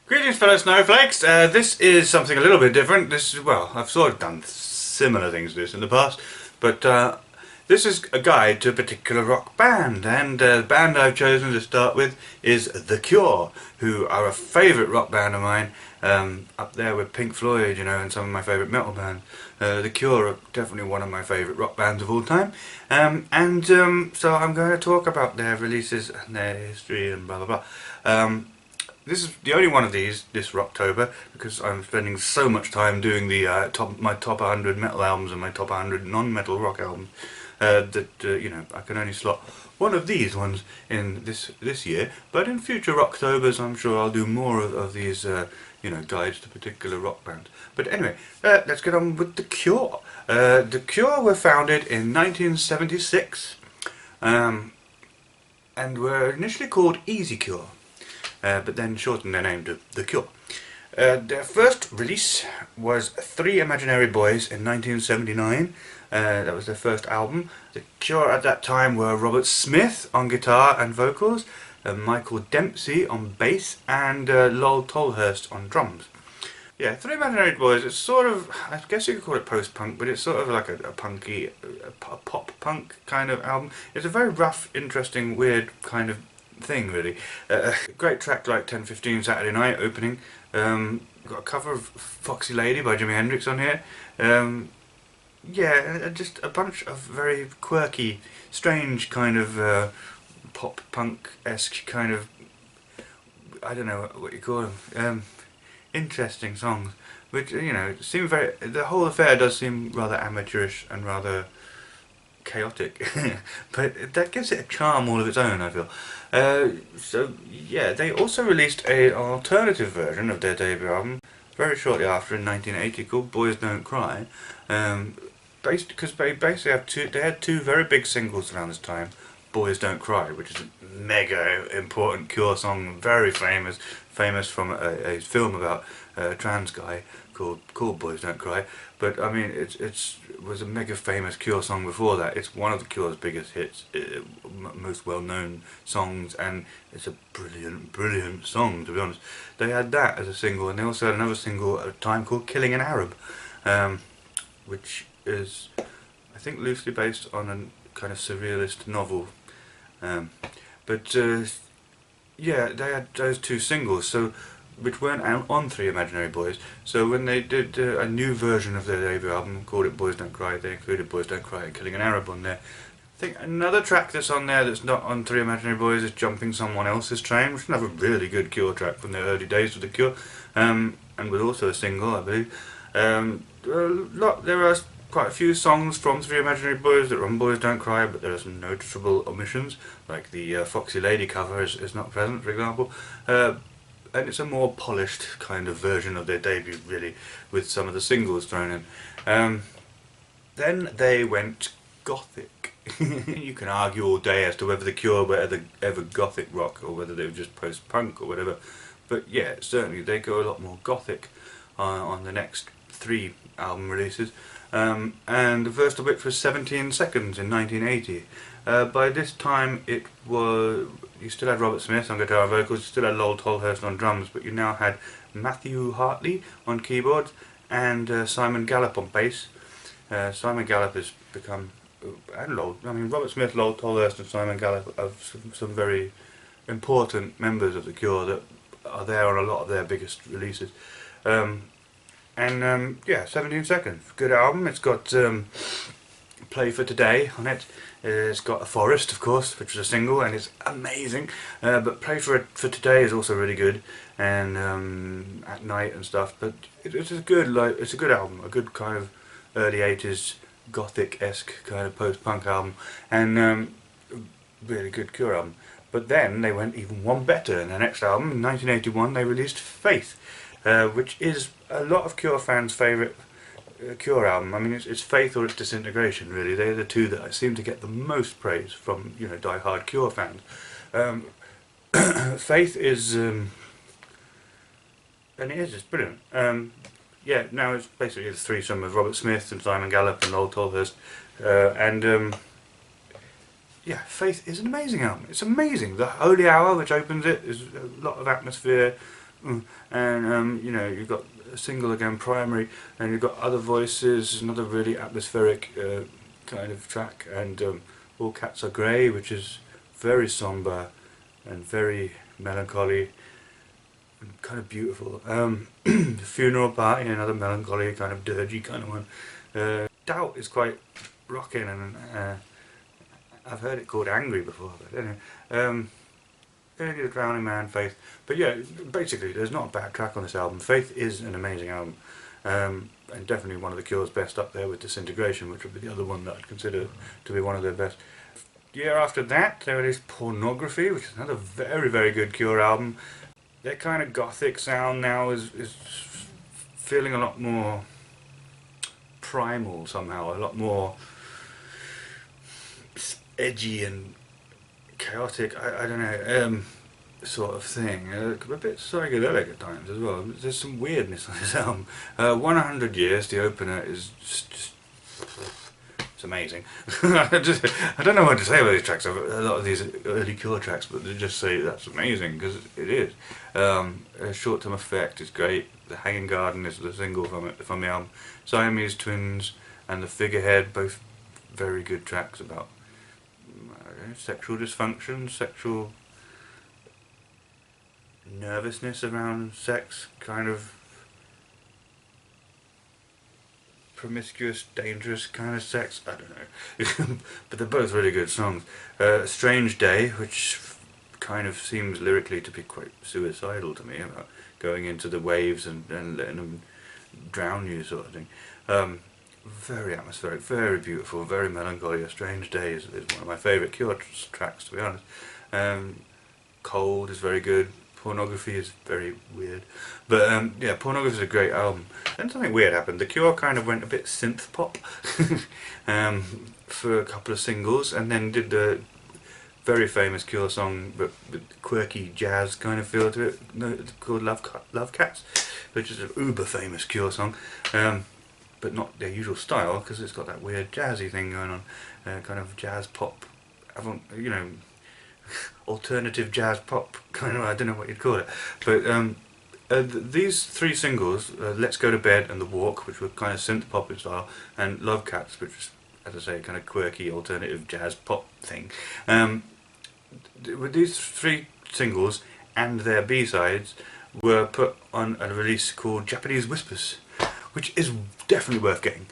Greetings fellow snowflakes, this is something a little bit different. Well, I've sort of done similar things to this in the past, but this is a guide to a particular rock band, and the band I've chosen to start with is The Cure, who are a favourite rock band of mine, up there with Pink Floyd, you know, and some of my favourite metal bands. The Cure are definitely one of my favourite rock bands of all time, so I'm going to talk about their releases and their history and blah blah blah. This is the only one of these this Rocktober because I'm spending so much time doing the my top 100 metal albums and my top 100 non-metal rock albums that you know, I can only slot one of these ones in this year. But in future Rocktobers, I'm sure I'll do more of these you know, guides to particular rock bands. But anyway, let's get on with The Cure. The Cure were founded in 1976 and were initially called Easy Cure. But then shortened their name to The Cure. Their first release was Three Imaginary Boys in 1979. That was their first album. The Cure at that time were Robert Smith on guitar and vocals, Michael Dempsey on bass, and Lol Tolhurst on drums. Yeah, Three Imaginary Boys, it's sort of, I guess you could call it post-punk, but it's sort of like a punky, a pop-punk kind of album. It's a very rough, interesting, weird kind of thing, really. Great track like 10:15 Saturday Night opening. Got a cover of Foxy Lady by Jimi Hendrix on here. Yeah, just a bunch of very quirky, strange kind of pop punk-esque kind of, I don't know what you call them, interesting songs, which, you know, seem very, the whole affair does seem rather amateurish and rather chaotic, but that gives it a charm all of its own, I feel. So yeah, they also released an alternative version of their debut album very shortly after in 1980 called Boys Don't Cry, because they basically had two very big singles around this time. Boys Don't Cry, which is a mega important Cure song, very famous from a film about a trans guy called Boys Don't Cry. But I mean, it was a mega famous Cure song before that. It's one of the Cure's biggest hits, most well-known songs, and it's a brilliant song, to be honest. They had that as a single, and they also had another single at a time called Killing an Arab, which is, I think, loosely based on a kind of surrealist novel. Yeah, they had those two singles, so which weren't on Three Imaginary Boys. So when they did a new version of their debut album, called it Boys Don't Cry, they included Boys Don't Cry and Killing an Arab on there. I think another track that's on there that's not on Three Imaginary Boys is Jumping Someone Else's Train, which is another really good Cure track from their early days with The Cure, and was also a single, I believe. There are quite a few songs from Three Imaginary Boys that are on Boys Don't Cry, but there are some noticeable omissions, like the Foxy Lady cover is not present, for example. And it's a more polished kind of version of their debut, really, with some of the singles thrown in. Then they went gothic. You can argue all day as to whether The Cure were ever gothic rock or whether they were just post-punk or whatever, but yeah, certainly they go a lot more gothic on the next three album releases, and the first of which was 17 Seconds in 1980. By this time you still had Robert Smith on guitar and vocals, you still had Lol Tolhurst on drums, but you now had Matthew Hartley on keyboards and Simon Gallup on bass. Simon Gallup has become, Robert Smith, Lol Tolhurst and Simon Gallup are some very important members of The Cure that are there on a lot of their biggest releases. Yeah, 17 Seconds, good album. It's got Play for Today on it. It's got A Forest, of course, which is a single, and it's amazing. But Play for Today is also really good, and At Night and stuff. But it's a good album, a good kind of early 80s gothic-esque kind of post-punk album, and really good Cure album. But then they went even one better in their next album. In 1981, they released Faith, which is a lot of Cure fans' favourite Cure album. I mean, it's Faith or it's Disintegration, really. They're the two that seem to get the most praise from, you know, die-hard Cure fans. Faith is, and it's brilliant. Yeah, now it's basically a threesome of Robert Smith and Simon Gallup and Lol Tolhurst, yeah, Faith is an amazing album. It's amazing. The Holy Hour, which opens it, is a lot of atmosphere, and you know, you've got a single again, Primary, and you've got Other Voices, another really atmospheric kind of track, and All Cats Are Grey, which is very somber and very melancholy and kind of beautiful. The Funeral Party, another melancholy, kind of dirgy kind of one. Doubt is quite rocking, and I've heard it called Angry before, but anyway. The Drowning Man, Faith. But yeah, basically there's not a bad track on this album. Faith is an amazing album, and definitely one of the Cure's best, up there with Disintegration, which would be the other one that I'd consider to be one of their best. Year after that they released Pornography, which is another very, very good Cure album. Their kind of gothic sound now is feeling a lot more primal somehow, a lot more edgy and chaotic, I don't know, sort of thing. A bit psychedelic at times as well. There's some weirdness on this album. 100 Years, the opener, is just it's amazing. I don't know what to say about these tracks. A lot of these early Cure tracks, but they just say that's amazing, because it is. Short Term Effect is great. The Hanging Garden is the single from the album. Siamese Twins and The Figurehead, both very good tracks about sexual dysfunction, sexual nervousness around sex, kind of promiscuous, dangerous kind of sex, I don't know. But they're both really good songs. Strange Day, which kind of seems lyrically to be quite suicidal to me, about going into the waves and letting them drown you, sort of thing. Very atmospheric, very beautiful, very melancholy. A Strange Day is one of my favourite Cure tracks, to be honest. Cold is very good. Pornography is very weird, but yeah, Pornography is a great album. Then something weird happened. The Cure kind of went a bit synth pop for a couple of singles, and then did the very famous Cure song, but with quirky jazz kind of feel to it, called Love Cats, which is an uber famous Cure song, but not their usual style, because it's got that weird jazzy thing going on, kind of jazz pop, you know, alternative jazz pop kind of, I don't know what you'd call it. But these three singles, Let's Go to Bed and The Walk, which were kind of synth pop in style, and Love Cats, which is, as I say, kind of quirky alternative jazz pop thing. With these three singles and their B-sides were put on a release called Japanese Whispers, which is definitely worth getting,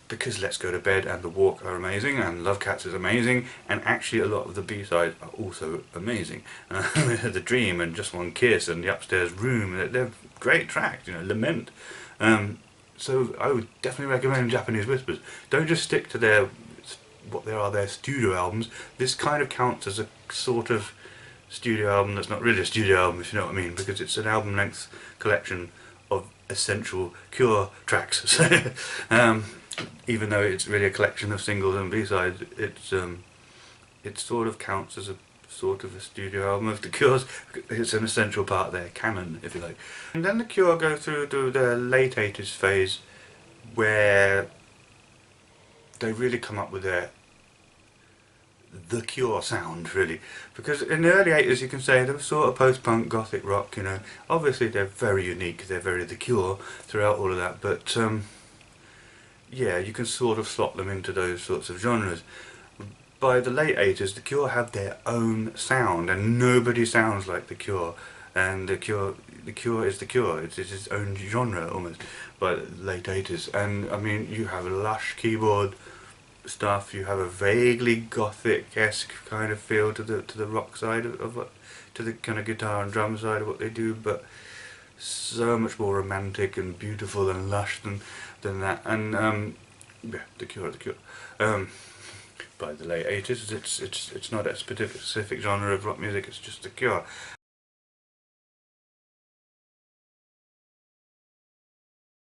because Let's Go to Bed and The Walk are amazing, and Love Cats is amazing, and actually a lot of the B-sides are also amazing. The Dream and Just One Kiss and The Upstairs Room, they're great tracks, you know, Lament. So I would definitely recommend Japanese Whispers. Don't just stick to their studio albums. This kind of counts as a sort of studio album that's not really a studio album, if you know what I mean, because it's an album length collection of essential Cure tracks. So, even though it's really a collection of singles and B-sides, it sort of counts as a sort of a studio album of the Cure's. It's an essential part of their canon, if you like. And then the Cure go through to their late 80s phase, where they really come up with the Cure sound, really, because in the early 80s you can say they were sort of post-punk gothic rock, you know. Obviously they're very unique, they're very the Cure throughout all of that, but yeah, you can sort of slot them into those sorts of genres. By the late 80s the Cure have their own sound, and nobody sounds like the Cure, and the Cure is the Cure. It's its own genre almost by the late 80s, and I mean, you have lush keyboard stuff, you have a vaguely gothic-esque kind of feel to the rock side of what, to the kind of guitar and drum side of what they do, but so much more romantic and beautiful and lush than that. And yeah, the Cure. By the late 80s, it's not a specific genre of rock music. It's just the Cure.